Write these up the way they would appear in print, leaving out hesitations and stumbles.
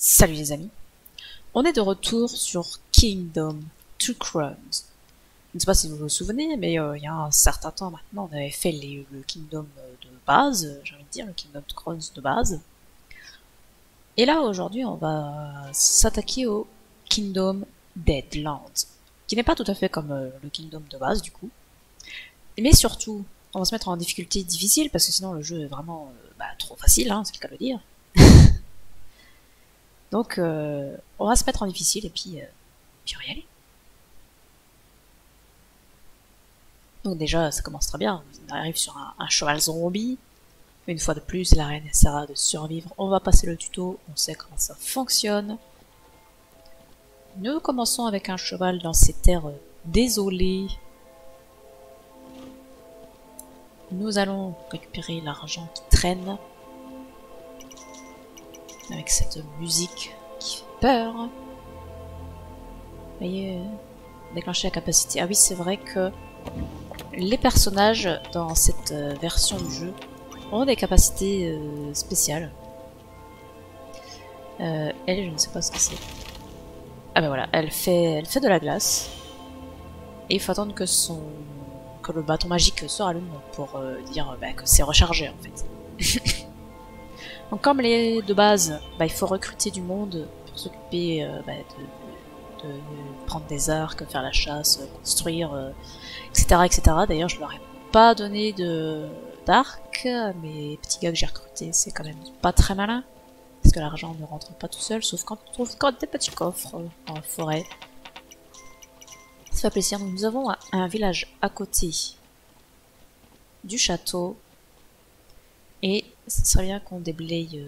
Salut les amis, on est de retour sur Kingdom Two Crowns. Je ne sais pas si vous vous souvenez, mais il y a un certain temps maintenant, on avait fait le Kingdom de base, j'ai envie de dire, le Kingdom Two Crowns de base. Et là, aujourd'hui, on va s'attaquer au Kingdom Deadlands, qui n'est pas tout à fait comme le Kingdom de base, du coup. Mais surtout, on va se mettre en difficulté difficile, parce que sinon le jeu est vraiment trop facile, hein, c'est le cas de le dire. Donc, on va se mettre en difficile et puis on va y aller. Donc déjà, ça commence très bien. On arrive sur un cheval zombie. Une fois de plus, la reine essaiera de survivre. On va passer le tuto, on sait comment ça fonctionne. Nous commençons avec un cheval dans ces terres désolées. Nous allons récupérer l'argent qui traîne. Avec cette musique qui fait peur. Vous voyez, déclencher la capacité. Ah oui, c'est vrai que les personnages dans cette version du jeu ont des capacités spéciales. Elle, je ne sais pas ce que c'est. Ah ben voilà, elle fait de la glace. Et il faut attendre que le bâton magique se rallume pour dire que c'est rechargé en fait. Donc comme les de base, il faut recruter du monde pour s'occuper de prendre des arcs, faire la chasse, construire, etc. etc. D'ailleurs, je leur ai pas donné d'arc, mais petits gars que j'ai recrutés, c'est quand même pas très malin. Parce que l'argent ne rentre pas tout seul, sauf quand on trouve des petits coffres dans la forêt. Ça fait plaisir. Donc, nous avons un village à côté du château. Et ce serait bien qu'on déblaye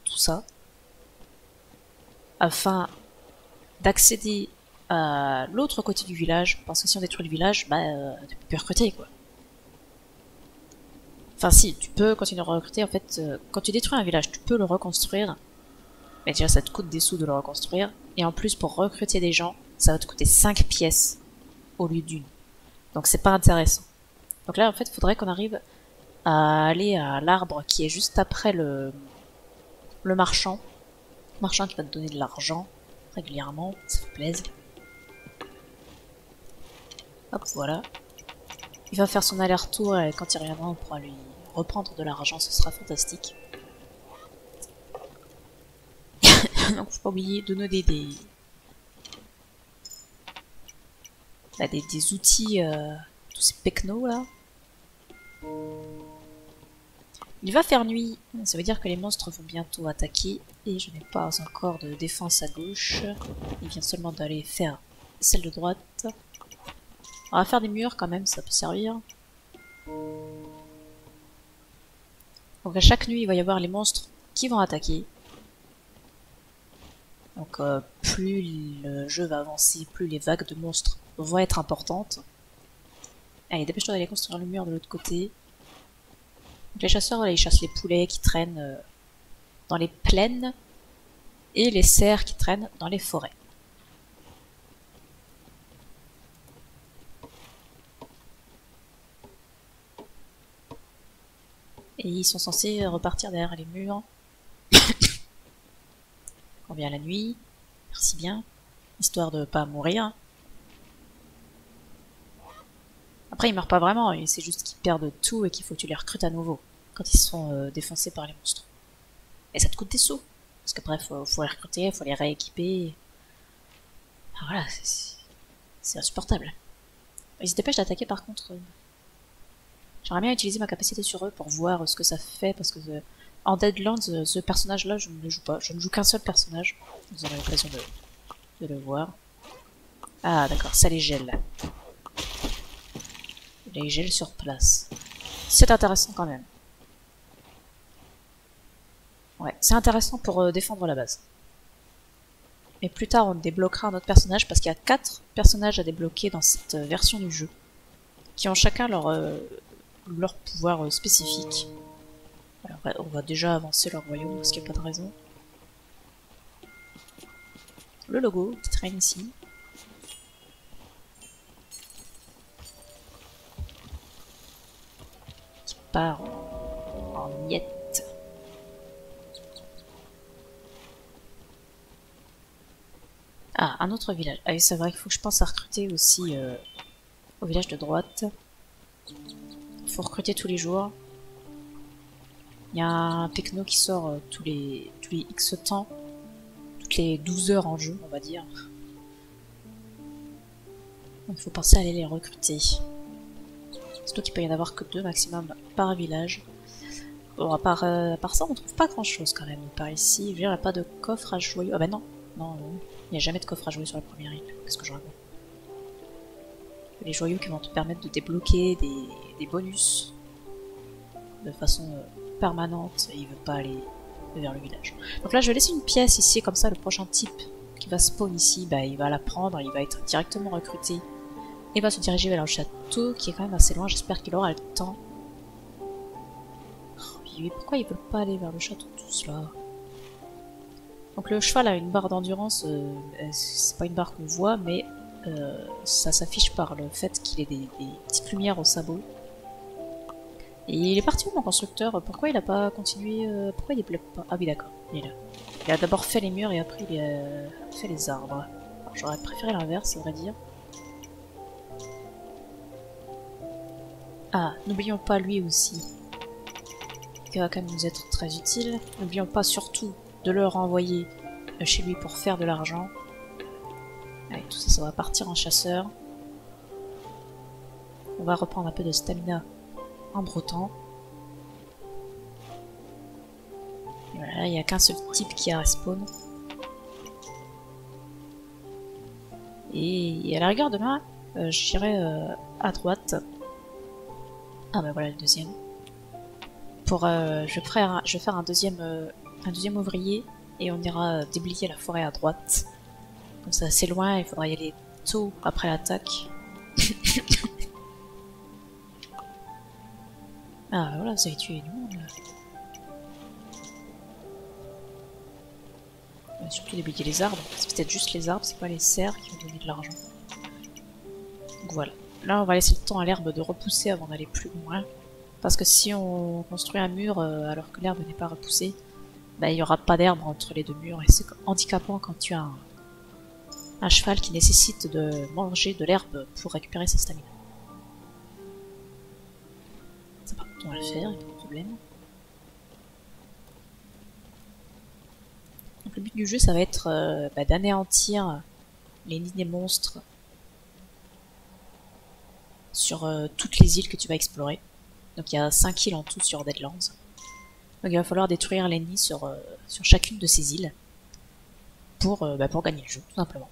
tout ça. Afin d'accéder à l'autre côté du village. Parce que si on détruit le village, tu peux plus recruter quoi. Enfin si, tu peux continuer à recruter. En fait, quand tu détruis un village, tu peux le reconstruire. Mais déjà, ça te coûte des sous de le reconstruire. Et en plus, pour recruter des gens, ça va te coûter 5 pièces au lieu d'une. Donc c'est pas intéressant. Donc là, en fait, il faudrait qu'on arrive à aller à l'arbre qui est juste après le marchand. Le marchand qui va te donner de l'argent régulièrement, ça fait plaisir. Hop, voilà. Il va faire son aller-retour et quand il reviendra, on pourra lui reprendre de l'argent, ce sera fantastique. Donc faut pas oublier de donner des outils, tous ces pecnos là. Il va faire nuit, ça veut dire que les monstres vont bientôt attaquer et je n'ai pas encore de défense à gauche. Il vient seulement d'aller faire celle de droite. On va faire des murs quand même, ça peut servir. Donc à chaque nuit, il va y avoir les monstres qui vont attaquer. Donc plus le jeu va avancer, plus les vagues de monstres vont être importantes. Allez, dépêche-toi d'aller construire le mur de l'autre côté. Donc les chasseurs, là, ils chassent les poulets qui traînent dans les plaines et les cerfs qui traînent dans les forêts. Et ils sont censés repartir derrière les murs. On vient la nuit, merci bien, histoire de pas mourir. Après, ils meurent pas vraiment, c'est juste qu'ils perdent tout et qu'il faut que tu les recrutes à nouveau quand ils sont défoncés par les monstres. Et ça te coûte des sous, parce qu'après, faut les recruter, faut les rééquiper. Alors voilà, c'est insupportable. Ils se dépêchent d'attaquer par contre. J'aimerais bien utiliser ma capacité sur eux pour voir ce que ça fait, parce que en Deadlands, ce personnage-là, je ne le joue pas. Je ne joue qu'un seul personnage. Vous aurez l'occasion de le voir. Ah, d'accord, ça les gèle. Les gèle sur place. C'est intéressant quand même. Ouais, c'est intéressant pour défendre la base. Mais plus tard, on débloquera un autre personnage, parce qu'il y a 4 personnages à débloquer dans cette version du jeu, qui ont chacun leur pouvoir spécifique. Alors, on va déjà avancer leur royaume, parce qu'il n'y a pas de raison. Le logo qui traîne ici. Qui part en miettes. Ah, un autre village. Ah oui, c'est vrai qu'il faut que je pense à recruter aussi au village de droite. Il faut recruter tous les jours. Il y a un techno qui sort tous les X temps. Toutes les 12 heures en jeu, on va dire. Donc il faut penser à aller les recruter. Surtout qu'il peut y en avoir que 2 maximum par village. Bon, à part ça, on trouve pas grand chose quand même par ici. Je veux dire, il n'y a pas de coffre à joyaux. Ah bah non, non, il n'y a jamais de coffre à joyaux sur la première île. Qu'est-ce que je raconte? Les joyaux qui vont te permettre de débloquer des bonus de façon permanente et il veut pas aller vers le village. Donc là, je vais laisser une pièce ici, comme ça, le prochain type qui va spawn ici, bah, il va la prendre, il va être directement recruté et va se diriger vers le château qui est quand même assez loin. J'espère qu'il aura le temps. Oui, pourquoi ils veulent pas aller vers le château tous là? Donc le cheval a une barre d'endurance, c'est pas une barre qu'on voit, mais ça s'affiche par le fait qu'il ait des petites lumières au sabot. Et il est parti où mon constructeur? Pourquoi il a pas continué? Pourquoi il débloque pas? Ah oui d'accord, il est là. Il a d'abord fait les murs et après il a fait les arbres. J'aurais préféré l'inverse, à vrai dire. Ah, n'oublions pas lui aussi, qui va quand même nous être très utile. N'oublions pas surtout de le renvoyer chez lui pour faire de l'argent. Allez, tout ça, ça va partir en chasseur. On va reprendre un peu de stamina en breton. Et voilà, il n'y a qu'un seul type qui a respawn. Et à la rigueur demain, j'irai à droite. Ah bah voilà le deuxième. Pour, je vais faire un deuxième ouvrier et on ira déblayer la forêt à droite. Comme c'est assez loin, il faudra y aller tôt après l'attaque. Ah voilà, ça a tué du monde là. Surtout déblayer les arbres. C'est peut-être juste les arbres, c'est pas les cerfs qui vont donner de l'argent. Donc voilà. Là on va laisser le temps à l'herbe de repousser avant d'aller plus loin. Parce que si on construit un mur alors que l'herbe n'est pas repoussée, bah, il n'y aura pas d'herbe entre les deux murs et c'est handicapant quand tu as un cheval qui nécessite de manger de l'herbe pour récupérer sa stamina. Ça par contre on va le faire, il n'y a pas de problème. Donc le but du jeu ça va être d'anéantir les nids des monstres sur toutes les îles que tu vas explorer. Donc il y a 5 îles en tout sur Deadlands. Donc il va falloir détruire les nids sur chacune de ces îles pour gagner le jeu, tout simplement.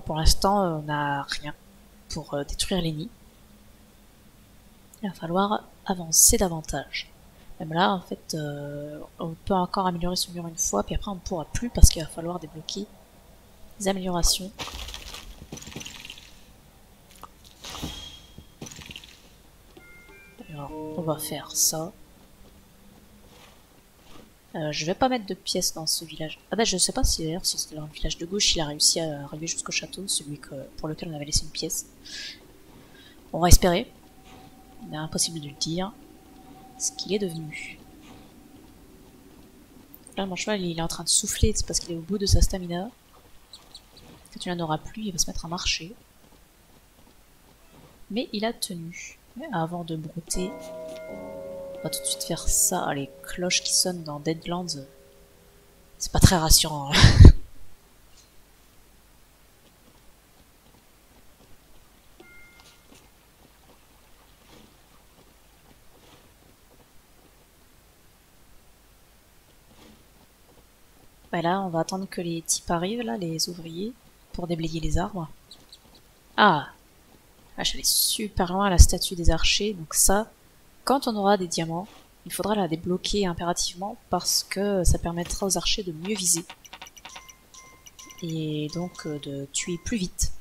Pour l'instant, on n'a rien pour détruire les nids. Il va falloir avancer davantage. Même là, en fait, on peut encore améliorer ce mur une fois, puis après on ne pourra plus parce qu'il va falloir débloquer des améliorations. Alors, on va faire ça. Je vais pas mettre de pièces dans ce village. Ah bah je sais pas si d'ailleurs si c'était dans le village de gauche il a réussi à arriver jusqu'au château, celui pour lequel on avait laissé une pièce. On va espérer. Il est impossible de le dire. Ce qu'il est devenu. Là mon cheval il est en train de souffler, c'est parce qu'il est au bout de sa stamina. Quand tu n'en auras plus, il va se mettre à marcher. Mais il a tenu. Mais avant de brouter, on va tout de suite faire ça. Ah, les cloches qui sonnent dans Deadlands, c'est pas très rassurant. Hein. Bah là, on va attendre que les types arrivent, là, les ouvriers, pour déblayer les arbres. Ah, je suis allée super loin à la statue des archers, donc ça, quand on aura des diamants, il faudra la débloquer impérativement parce que ça permettra aux archers de mieux viser. Et donc de tuer plus vite.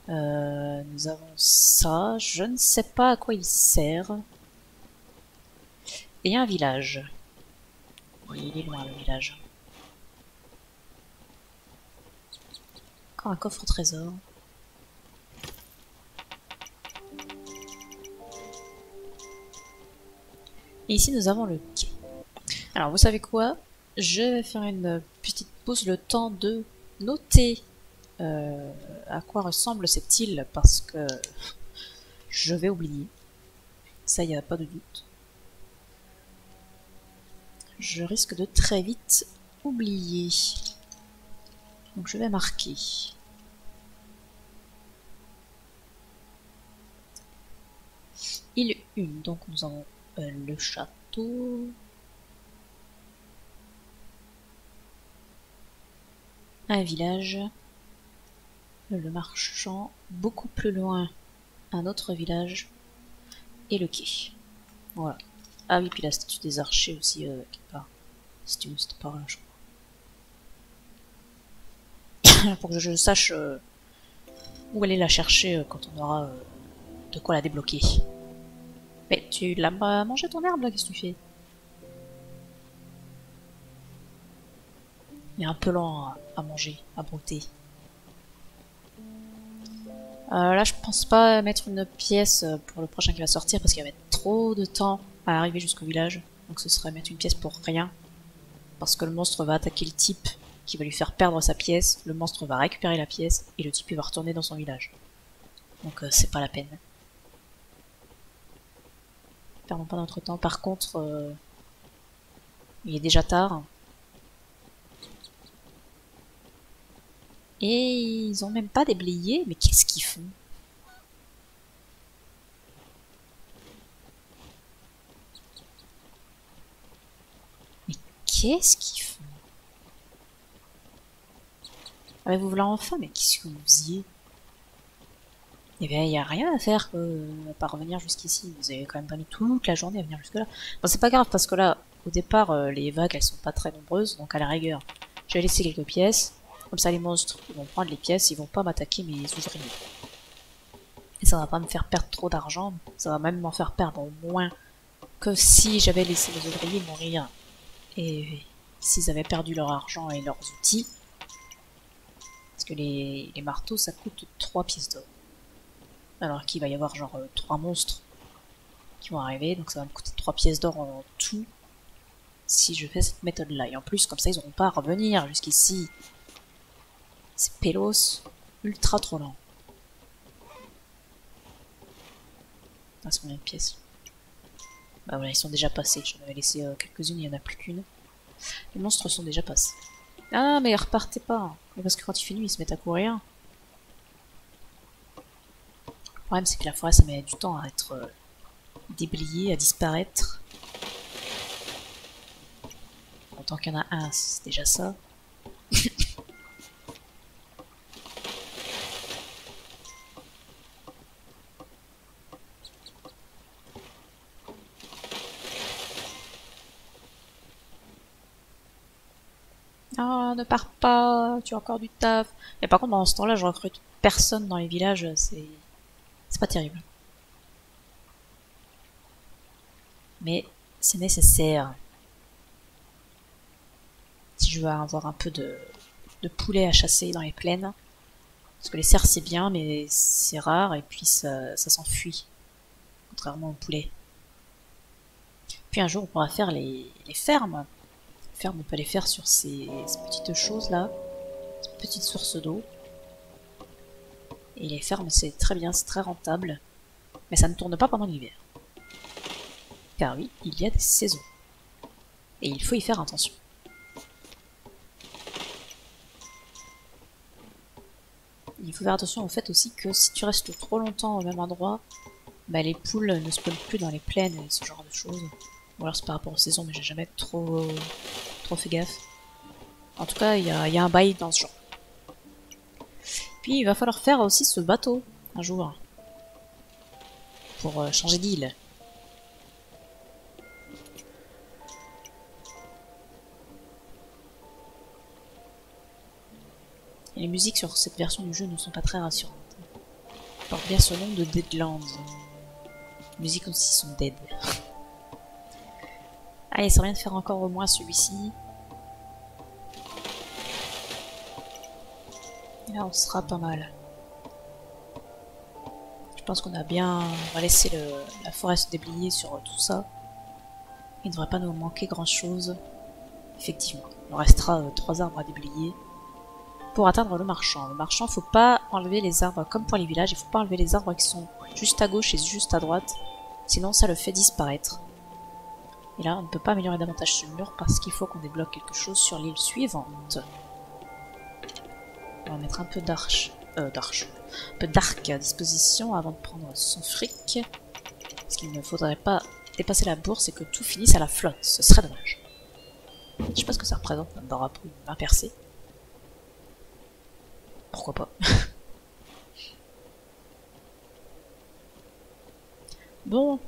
Nous avons ça, je ne sais pas à quoi il sert. Et un village. Oui, il est loin le village. Encore un coffre au trésor. Et ici nous avons le quai. Alors vous savez quoi? Je vais faire une petite pause, le temps de noter à quoi ressemble cette île, parce que je vais oublier. Ça, y a pas de doute. Je risque de très vite oublier. Donc je vais marquer. Île 1, donc nous avons le château. Un village. Le marchand. Beaucoup plus loin, un autre village. Et le quai. Voilà. Ah oui, puis la statue des archers aussi, quelque part. C'était par là, je crois. Pour que je sache où aller la chercher quand on aura de quoi la débloquer. Mais tu l'as mangé ton herbe là, qu'est-ce que tu fais? Il est un peu lent à manger, à brouter. Là, je pense pas mettre une pièce pour le prochain qui va sortir parce qu'il va mettre trop de temps à arriver jusqu'au village. Donc ce serait mettre une pièce pour rien. Parce que le monstre va attaquer le type qui va lui faire perdre sa pièce. Le monstre va récupérer la pièce et le type il va retourner dans son village. Donc c'est pas la peine. Perdons pas notre temps. Par contre, il est déjà tard. Et ils ont même pas déblayé. Mais qu'est-ce qu'ils font? Mais qu'est-ce qu'ils font? Ah, vous voulez enfin? Mais qu'est-ce que vous faisiez? Eh bien, il n'y a rien à faire à part revenir jusqu'ici. Vous avez quand même pas mis toute la journée à venir jusque là. Bon, c'est pas grave parce que là, au départ, les vagues elles sont pas très nombreuses. Donc à la rigueur, je vais laisser quelques pièces. Comme ça, les monstres ils vont prendre les pièces, ils vont pas m'attaquer mes ouvriers. Et ça va pas me faire perdre trop d'argent. Ça va même m'en faire perdre moins que si j'avais laissé les ouvriers mourir. Et s'ils avaient perdu leur argent et leurs outils. Parce que les marteaux ça coûte 3 pièces d'or. Alors qu'il va y avoir genre 3 monstres qui vont arriver, donc ça va me coûter 3 pièces d'or en tout si je fais cette méthode là. Et en plus, comme ça, ils n'auront pas à revenir jusqu'ici. C'est pélos, ultra trop lent. Ah, c'est combien de pièces? Bah voilà, ils sont déjà passés. J'en avais laissé quelques-unes, il n'y en a plus qu'une. Les monstres sont déjà passés. Ah, mais repartez pas. Mais parce que quand il fait nuit, ils se mettent à courir. Le problème, c'est que la forêt, ça met du temps à être déblayée, à disparaître. En tant qu'il y en a un, c'est déjà ça. Ah, ne pars pas, tu as encore du taf. Et par contre, pendant ce temps-là, je recrute personne dans les villages, c'est pas terrible. Mais c'est nécessaire. Si je veux avoir un peu de poulet à chasser dans les plaines. Parce que les cerfs c'est bien, mais c'est rare et puis ça s'enfuit. Contrairement au poulet. Puis un jour on pourra faire les fermes. Les fermes on peut les faire sur ces petites choses là. Ces petites sources d'eau. Et les fermes c'est très bien, c'est très rentable. Mais ça ne tourne pas pendant l'hiver. Car oui, il y a des saisons. Et il faut y faire attention. Il faut faire attention au fait aussi que si tu restes trop longtemps au même endroit, bah les poules ne spawnent plus dans les plaines et ce genre de choses. Ou alors c'est par rapport aux saisons, mais j'ai jamais trop fait gaffe. En tout cas, il y a un bail dans ce genre. Puis il va falloir faire aussi ce bateau un jour. Pour changer d'île. Et les musiques sur cette version du jeu ne sont pas très rassurantes. Elles portent bien ce nom de Deadlands. Les musiques aussi sont dead. Allez, ça rien de faire encore au moins celui-ci. Et là, on sera pas mal. Je pense qu'on a bien... On va laisser la forêt se déblayer sur tout ça. Il ne devrait pas nous manquer grand-chose. Effectivement, il nous restera 3 arbres à déblayer pour atteindre le marchand. Le marchand, faut pas enlever les arbres, comme pour les villages, il faut pas enlever les arbres qui sont juste à gauche et juste à droite, sinon ça le fait disparaître. Et là, on ne peut pas améliorer davantage ce mur parce qu'il faut qu'on débloque quelque chose sur l'île suivante. On va mettre un peu un peu d'arc à disposition avant de prendre son fric. Parce qu'il ne faudrait pas dépasser la bourse et que tout finisse à la flotte, ce serait dommage. Je sais pas ce que ça représente, un drapeau, une main percée. Pourquoi pas. Bon.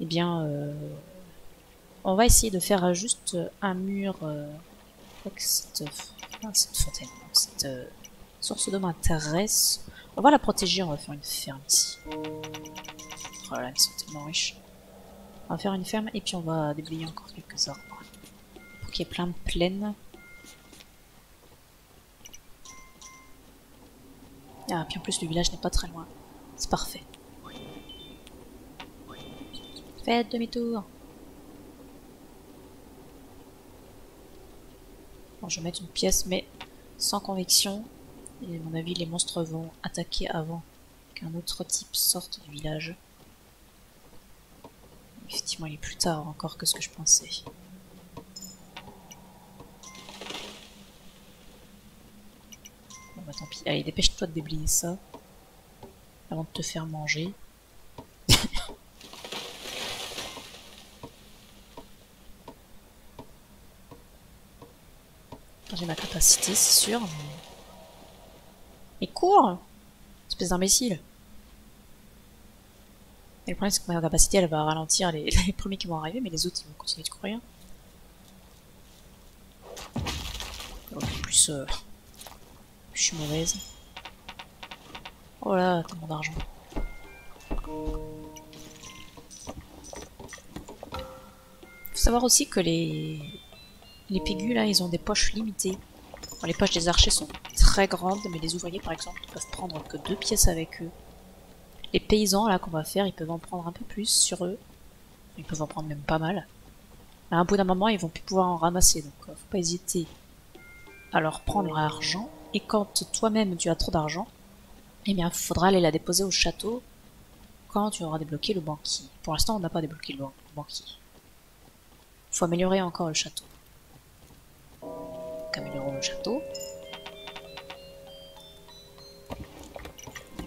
Eh bien, on va essayer de faire juste un mur. Je crois que cette fontaine, cette source d'eau m'intéresse. On va la protéger, on va faire une ferme ici. Oh là là, ils sont tellement riches. On va faire une ferme et puis on va déblayer encore quelques arbres. Pour qu'il y ait plein de plaines. Ah, puis en plus le village n'est pas très loin. C'est parfait. Faites demi-tour. Bon, je vais mettre une pièce, mais sans conviction. Et à mon avis, les monstres vont attaquer avant qu'un autre type sorte du village. Effectivement, il est plus tard encore que ce que je pensais. Bon bah tant pis. Allez, dépêche-toi de déblayer ça. Avant de te faire manger. J'ai ma capacité, c'est sûr. Mais cours! Espèce d'imbécile. Et le problème, c'est que ma capacité, elle va ralentir les premiers qui vont arriver, mais les autres, ils vont continuer de courir. En plus, je suis mauvaise. Oh là, tellement d'argent. Faut savoir aussi que les pégus, là, ils ont des poches limitées. Bon, les poches des archers sont très grandes, mais les ouvriers, par exemple, ne peuvent prendre que 2 pièces avec eux. Les paysans, là, qu'on va faire, ils peuvent en prendre un peu plus sur eux. Ils peuvent en prendre même pas mal. À un bout d'un moment, ils vont plus pouvoir en ramasser, donc faut pas hésiter à leur prendre leur argent. Et quand toi-même tu as trop d'argent, eh bien, il faudra aller la déposer au château quand tu auras débloqué le banquier. Pour l'instant, on n'a pas débloqué le banquier. Il faut améliorer encore le château. Donc, améliorons le château.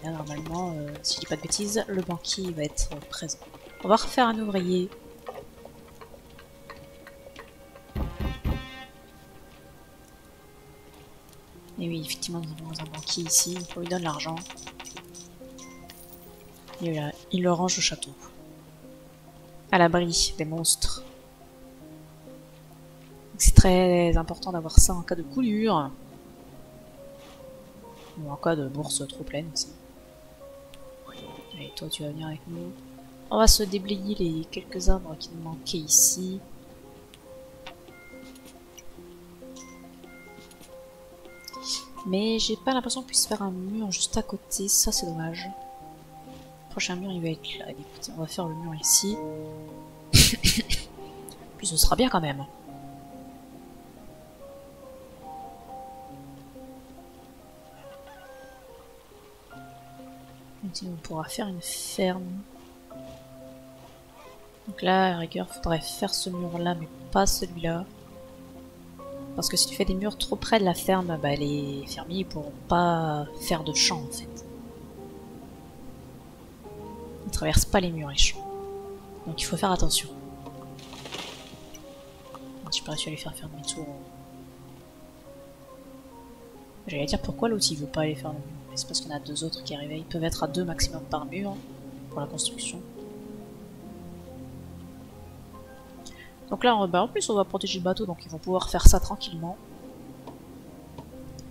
Et là, normalement, si je dis pas de bêtises, le banquier va être présent. On va refaire un ouvrier. Et oui, effectivement, nous avons un banquier ici. On lui donne l'argent. Et là, il le range au château. À l'abri des monstres. C'est très important d'avoir ça en cas de coulure. Ou en cas de bourse trop pleine aussi. Allez, toi tu vas venir avec nous. On va se déblayer les quelques arbres qui nous manquaient ici. Mais j'ai pas l'impression qu'on puisse faire un mur juste à côté, ça c'est dommage. Le prochain mur il va être là. Écoutez, on va faire le mur ici. Puis ce sera bien quand même. Et on pourra faire une ferme. Donc là, à la rigueur, faudrait faire ce mur-là, mais pas celui-là. Parce que si tu fais des murs trop près de la ferme, bah, les fermiers pourront pas faire de champs en fait. Ils traversent pas les murs, les champs. Donc il faut faire attention. J'ai pas réussi à les faire demi-tour. J'allais dire pourquoi l'autre il veut pas aller faire le mur. Mais c'est parce qu'on a 2 autres qui arrivaient. Ils peuvent être à 2 maximum par mur pour la construction. Donc là, en plus, on va protéger le bateau, donc ils vont pouvoir faire ça tranquillement.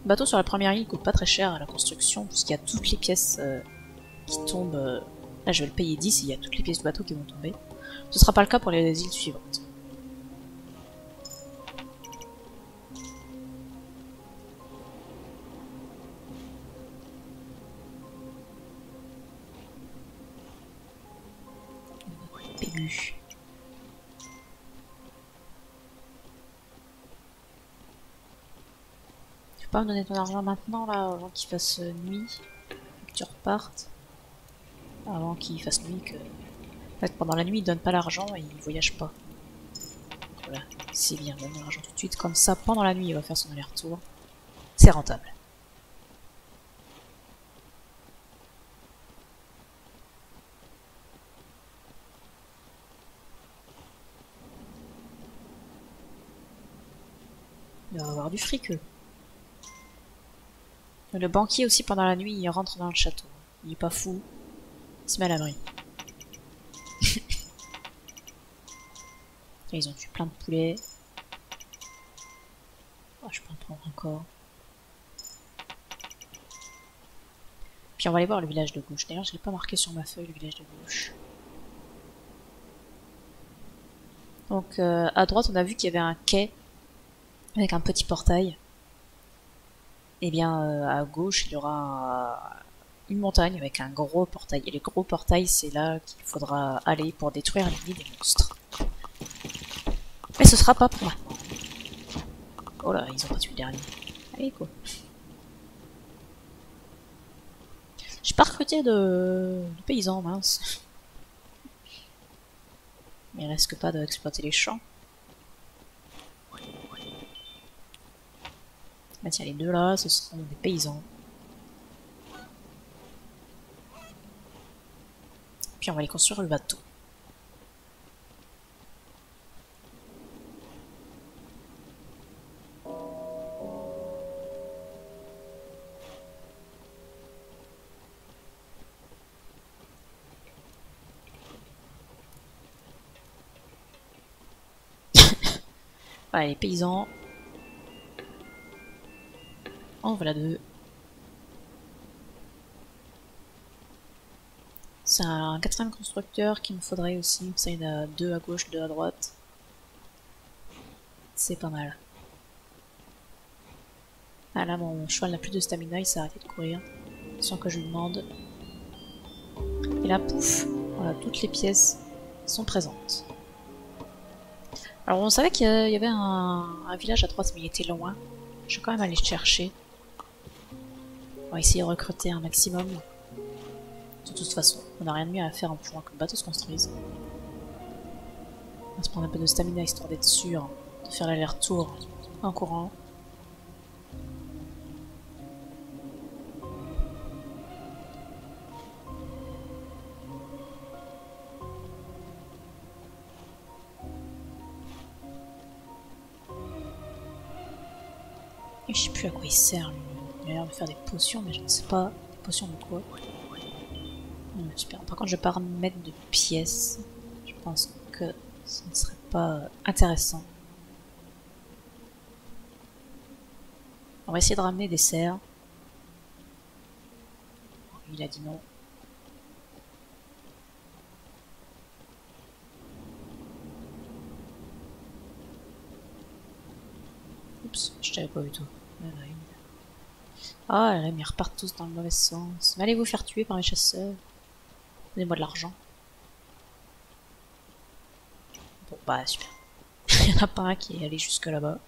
Le bateau sur la première île coûte pas très cher à la construction, puisqu'il y a toutes les pièces qui tombent. Là, je vais le payer 10 et il y a toutes les pièces du bateau qui vont tomber. Ce sera pas le cas pour les îles suivantes. Pégu. peux pas me donner ton argent maintenant là, avant qu'il fasse nuit, que tu repartes. Avant qu'il fasse nuit, que... En fait, pendant la nuit, il donne pas l'argent et il voyage pas. Voilà, c'est bien, donne l'argent tout de suite, comme ça, pendant la nuit, il va faire son aller-retour. C'est rentable. Il va avoir du fric, eux. Le banquier aussi, pendant la nuit, il rentre dans le château. Il est pas fou. Il se met à l'abri. Ils ont tué plein de poulets. Oh, je peux en prendre encore. Puis on va aller voir le village de gauche. D'ailleurs, je l'ai pas marqué sur ma feuille, le village de gauche. Donc, à droite, on a vu qu'il y avait un quai avec un petit portail. Et bien, à gauche, il y aura une montagne avec un gros portail. Et le gros portail, c'est là qu'il faudra aller pour détruire les nids des monstres. Mais ce sera pas pour maintenant. Oh là, ils ont pas tué le dernier. Allez, quoi. J'ai pas recruté de paysans, mince. Mais il risque pas d'exploiter les champs. Ah tiens, les deux là, ce seront des paysans. Puis on va aller construire le bateau. Allez, les paysans. En voilà deux. C'est un quatrième constructeur qu'il me faudrait aussi. Ça, il y en a deux à gauche, deux à droite. C'est pas mal. Ah là, mon cheval n'a plus de stamina, il s'est arrêté de courir. Sans que je lui demande. Et là, pouf, voilà, toutes les pièces sont présentes. Alors on savait qu'il y avait un village à droite, mais il était loin. Je vais quand même aller le chercher. On va essayer de recruter un maximum. De toute façon, on n'a rien de mieux à faire en pouvant que le bateau se construise. On va se prendre un peu de stamina histoire d'être sûr de faire l'aller-retour en courant. Et je sais plus à quoi il sert lui. Il a l'air de faire des potions, mais je ne sais pas. Des potions de quoi? Super. Par contre, je vais pas remettre de pièces. Je pense que ce ne serait pas intéressant. On va essayer de ramener des cerfs. Il a dit non. Oups, je t'avais pas vu tout. Ah, là, ils repartent tous dans le mauvais sens. Mais allez vous faire tuer par mes chasseurs. Donnez-moi de l'argent. Bon, bah, super. Il n'y en a pas un qui est allé jusque là-bas.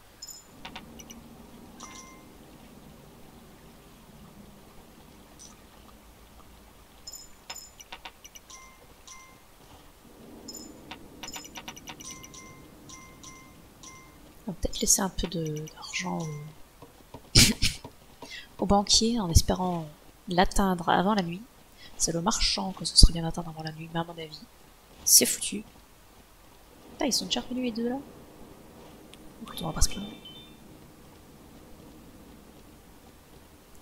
On va peut-être laisser un peu d'argent au banquier en espérant l'atteindre avant la nuit. C'est le marchand que ce serait bien d'atteindre avant la nuit, mais à mon avis, c'est foutu. Ah, ils sont déjà revenus les deux là. Écoute, on va pas se plaindre.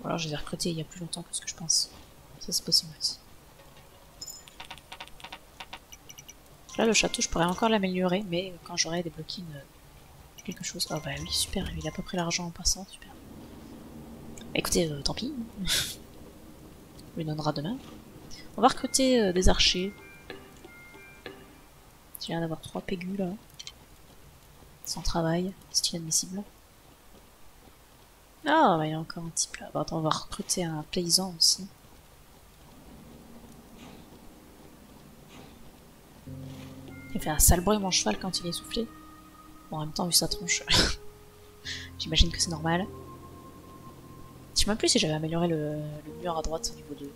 Ou alors je les ai recrutés il y a plus longtemps que ce que je pense. Ça c'est possible aussi. Là le château je pourrais encore l'améliorer, mais quand j'aurai débloqué quelque chose. Oh bah oui super, il a pas pris l'argent en passant, super. Écoutez, tant pis. On lui donnera demain. On va recruter des archers. J'ai l'air d'avoir 3 pégus là. Sans travail, c'est inadmissible. Ah, bah, il y a encore un type là. Bon, attends, on va recruter un paysan aussi. Il fait un sale bruit mon cheval quand il est essoufflé. Bon, en même temps, vu sa tronche, j'imagine que c'est normal. Je sais même plus si j'avais amélioré le mur à droite au niveau 2.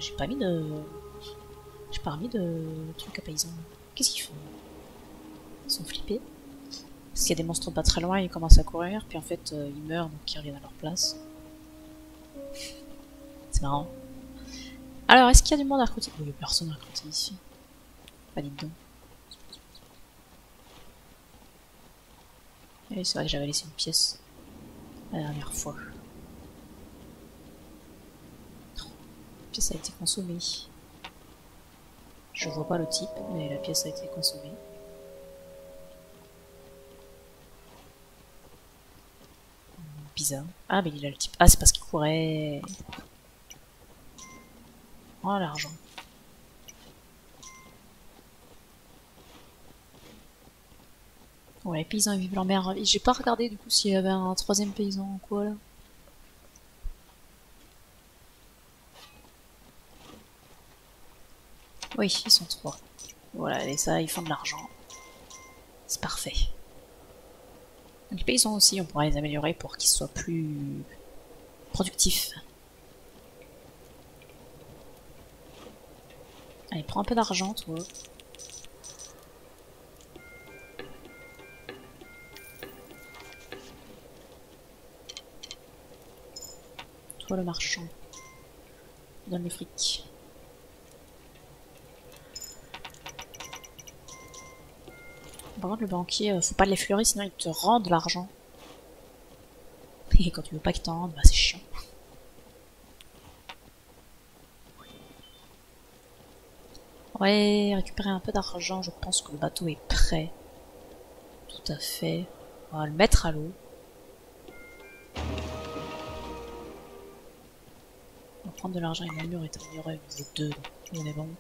J'ai pas mis de... J'ai pas remis de trucs à paysans. Qu'est-ce qu'ils font? Ils sont flippés. Parce qu'il y a des monstres pas très loin, ils commencent à courir, puis en fait ils meurent, donc ils reviennent à leur place. C'est marrant. Alors, est-ce qu'il y a du monde à recruter? Il n'y a personne à recruter ici. Pas dites donc. Et c'est vrai que j'avais laissé une pièce la dernière fois. La pièce a été consommée. Je vois pas le type, mais la pièce a été consommée. Bizarre. Ah, mais il a le type. Ah, c'est parce qu'il courait. Oh, l'argent. Ouais, les paysans ils vivent leur meilleure vie. J'ai pas regardé du coup s'il y avait un troisième paysan ou quoi là. Oui, ils sont trois. Voilà, et ça, ils font de l'argent. C'est parfait. Donc, les paysans aussi, on pourra les améliorer pour qu'ils soient plus productifs. Allez, prends un peu d'argent, toi. Toi, le marchand. Donne le fric. Par contre, le banquier, faut pas l'effleurer, sinon il te rend de l'argent. Et quand tu veux pas qu'il t'en rende, bah c'est chiant. Ouais, récupérer un peu d'argent, je pense que le bateau est prêt. Tout à fait. On va le mettre à l'eau. On va prendre de l'argent et le mur est amélioré au niveau 2, donc on est bon.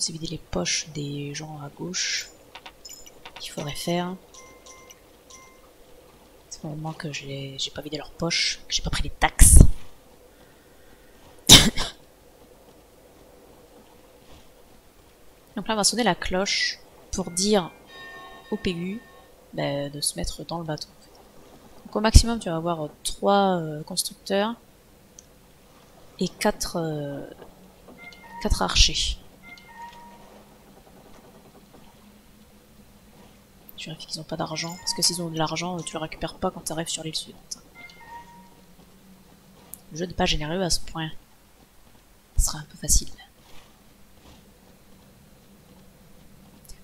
C'est vider les poches des gens à gauche qu'il faudrait faire. C'est le moment que j'ai pas vidé leurs poches, que j'ai pas pris les taxes. Donc là on va sonner la cloche pour dire au PU bah, de se mettre dans le bateau. En fait. Donc au maximum tu vas avoir 3 constructeurs et 4 archers. Je vérifie qu'ils n'ont pas d'argent, parce que s'ils ont de l'argent, tu le récupères pas quand tu arrives sur l'île suivante. Le jeu n'est pas généreux à ce point. Ce sera un peu facile.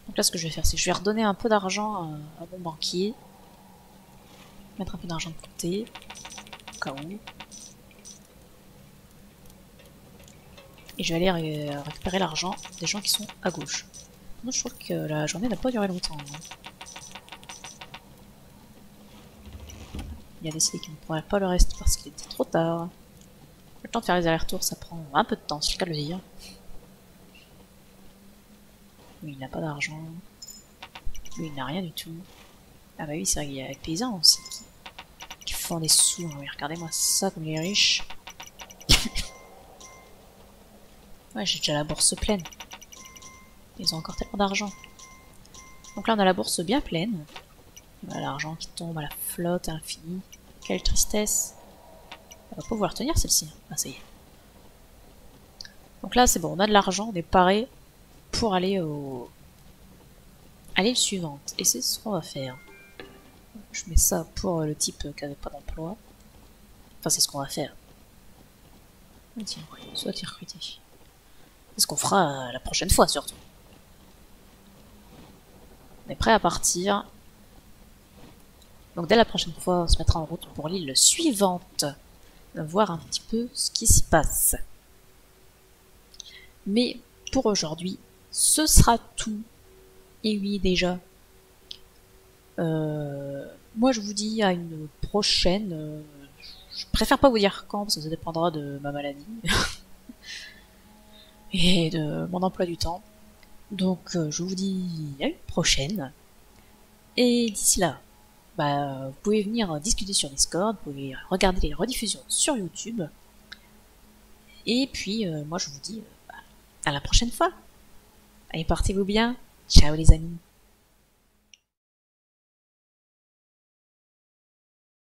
Donc là, ce que je vais faire, c'est que je vais redonner un peu d'argent à mon banquier. Mettre un peu d'argent de côté, au cas où. Et je vais aller récupérer l'argent des gens qui sont à gauche. Moi, je trouve que la journée n'a pas duré longtemps. Hein. Il a décidé qu'il ne pourrait pas le reste parce qu'il était trop tard. Le temps de faire les allers-retours, ça prend un peu de temps, c'est le cas de le dire. Lui, il n'a pas d'argent. Lui, il n'a rien du tout. Ah bah oui, c'est vrai qu'il y a les paysans aussi qui font des sous. Oui, regardez-moi ça comme les riches. Ouais, j'ai déjà la bourse pleine. Ils ont encore tellement d'argent. Donc là, on a la bourse bien pleine. Voilà, l'argent qui tombe à la flotte infinie. Quelle tristesse. On va pas pouvoir tenir celle-ci. Ah, ça y est. Donc là, c'est bon, on a de l'argent, on est paré pour aller à l'île suivante. Et c'est ce qu'on va faire. Je mets ça pour le type qui n'avait pas d'emploi. Enfin, c'est ce qu'on va faire. Tiens, soit t'es recruté. C'est ce qu'on fera la prochaine fois, surtout. On est prêt à partir. Donc dès la prochaine fois, on se mettra en route pour l'île suivante. Voir un petit peu ce qui s'y passe. Mais pour aujourd'hui, ce sera tout. Et oui, déjà. Moi, je vous dis à une prochaine. Je préfère pas vous dire quand, parce que ça dépendra de ma maladie. Et de mon emploi du temps. Donc, je vous dis à une prochaine. Et d'ici là, bah, vous pouvez venir discuter sur Discord, vous pouvez regarder les rediffusions sur YouTube. Et puis, moi, je vous dis à la prochaine fois. Allez, portez-vous bien. Ciao les amis.